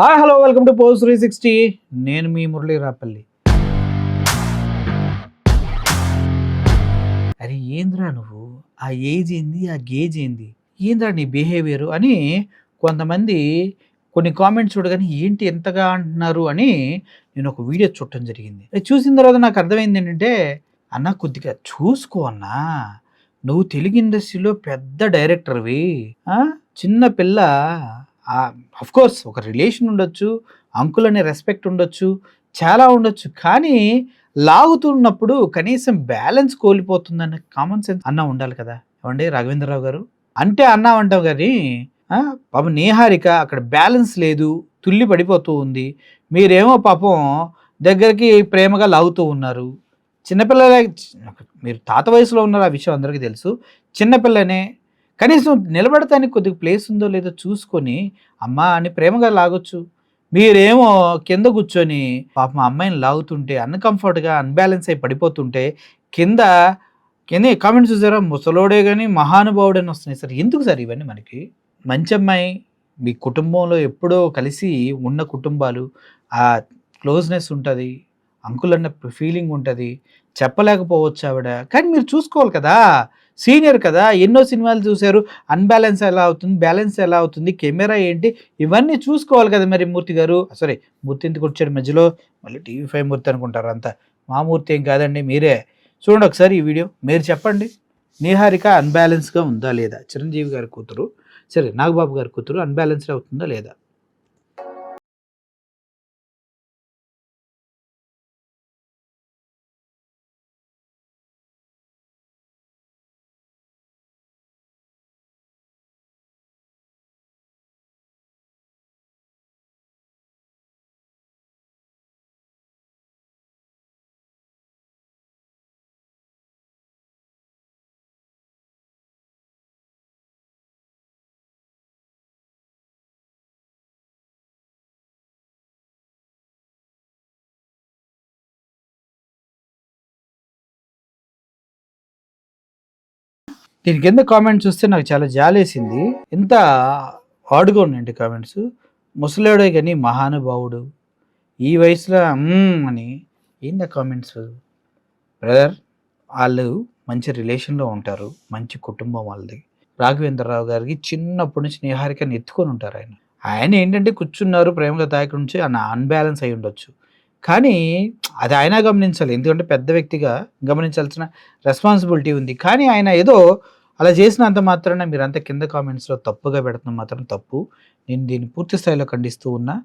Hi hello welcome to post 360. నేను మీ మురళీ రాపల్లి. అరే ఏంద్రా నువ్వు, ఆ ఏజ్ ఏంది, ఆ గేజ్ ఏంది, ఏంద్రా నీ బిహేవియర్ అని కొంతమంది కొన్ని కామెంట్స్ చూడగానే ఏంటి ఎంతగా అంటున్నారు అని నేను ఒక వీడియో చూడటం జరిగింది. అది చూసిన తర్వాత నాకు అర్థమైంది ఏంటంటే, అన్న కొద్దిగా చూసుకో అన్నా, నువ్వు తెలుగు ఇండస్ట్రీలో పెద్ద డైరెక్టర్వి, చిన్న పిల్ల. కోర్స్ ఒక రిలేషన్ ఉండొచ్చు, అంకుల్ అనే రెస్పెక్ట్ ఉండొచ్చు, చాలా ఉండొచ్చు. కానీ లాగుతున్నప్పుడు కనీసం బ్యాలెన్స్ కోల్పోతుందన్న కామన్ సెన్స్ అన్న ఉండాలి కదా. ఏమండి రాఘవేంద్రరావు గారు అంటే అన్నామంటావు కానీ పాపం నేహారిక అక్కడ బ్యాలెన్స్ లేదు, తుల్లి పడిపోతూ ఉంది. మీరేమో పాపం దగ్గరికి ప్రేమగా లాగుతూ ఉన్నారు. చిన్నపిల్లల మీరు తాత వయసులో ఉన్నారు, ఆ విషయం అందరికీ తెలుసు. చిన్నపిల్లనే కనీసం నిలబడటానికి కొద్దిగా ప్లేస్ ఉందో లేదో చూసుకొని అమ్మా అని ప్రేమగా లాగొచ్చు. మీరేమో కింద కూర్చొని పాపం అమ్మాయిని లాగుతుంటే అన్కంఫర్ట్గా అన్బ్యాలెన్స్ అయి పడిపోతుంటే కింద కామెంట్స్ చూసారా, ముసలోడే కానీ మహానుభావుడు అని వస్తున్నాయి. సార్ ఎందుకు సార్ ఇవన్నీ? మనకి మంచి అమ్మాయి, మీ కుటుంబంలో ఎప్పుడో కలిసి ఉన్న కుటుంబాలు, ఆ క్లోజ్నెస్ ఉంటుంది, అంకుల్ అన్న ఫీలింగ్ ఉంటుంది, చెప్పలేకపోవచ్చు ఆవిడ. కానీ మీరు చూసుకోవాలి కదా, సీనియర్ కదా, ఎన్నో సినిమాలు చూశారు. అన్బ్యాలెన్స్ ఎలా అవుతుంది, బ్యాలెన్స్ ఎలా అవుతుంది, కెమెరా ఏంటి, ఇవన్నీ చూసుకోవాలి కదా. మరి మూర్తి గారు, సారీ మూర్తి ఎందుకు వచ్చాడు మధ్యలో, మళ్ళీ TV5 మూర్తి అనుకుంటారు అంతా. మా మూర్తి ఏం కాదండి, మీరే చూడండి ఒకసారి ఈ వీడియో. మీరు చెప్పండి, నిహారిక అన్బ్యాలెన్స్గా ఉందా లేదా? చిరంజీవి గారి కూతురు, సరే నాగబాబు గారి కూతురు అన్బ్యాలెన్స్డ్ అవుతుందా లేదా? దీని కింద కామెంట్స్ చూస్తే నాకు చాలా జాలేసింది. ఎంత హార్డ్గా ఉన్నాయండి కామెంట్స్. ముసలాడే కానీ మహానుభావుడు, ఈ వయసులో అని ఏందా కామెంట్స్? బ్రదర్, వాళ్ళు మంచి రిలేషన్లో ఉంటారు, మంచి కుటుంబం వాళ్ళది. రాఘవేంద్రరావు గారికి చిన్నప్పటి నుంచి నిహారికని ఎత్తుకొని ఉంటారు. ఆయన ఏంటంటే కూర్చున్నారు ప్రేమగా తాకి నుంచి అన్బ్యాలెన్స్ అయి ఉండొచ్చు. కానీ అది ఆయన గమనించాలి, ఎందుకంటే పెద్ద వ్యక్తిగా గమనించాల్సిన రెస్పాన్సిబిలిటీ ఉంది. కానీ ఆయన ఏదో అలా చేసినంత మాత్రాన మీరంతా కింద కామెంట్స్లో తప్పుగా పెడుతున్న మాత్రం తప్పు. నేను దీన్ని పూర్తి స్థాయిలో ఖండిస్తూ ఉన్నా.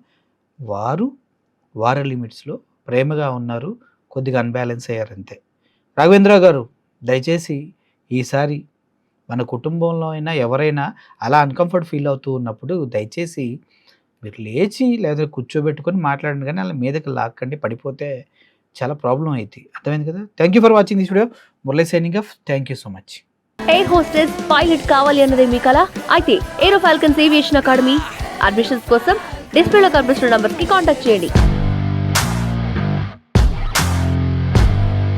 వారి లిమిట్స్లో ప్రేమగా ఉన్నారు, కొద్దిగా అన్బ్యాలెన్స్ అయ్యారంతే. రాఘవేంద్ర గారు, దయచేసి ఈసారి మన కుటుంబంలో అయినా ఎవరైనా అలా అన్కంఫర్ట్ ఫీల్ అవుతూ ఉన్నప్పుడు దయచేసి మీరు లేచి లేదా కూర్చోబెట్టుకొని మాట్లాడండి, కానీ అలా మీదకి లాక్కండి. పడిపోతే చాలా ప్రాబ్లం అవుతుంది. అర్థమైంది కదా. Thank you for watching this video. Murali signing off. Thank you so much. Air hostess pilot కావాలి అన్నదే మీ కల అయితే ఏరో ఫాల్కన్స్ ఏవియేషన్ అకాడమీ అడ్మిషన్స్ కోసం డిస్ప్లేలో కనిపిస్తున్న నంబర్కి కాంటాక్ట్ చేయండి.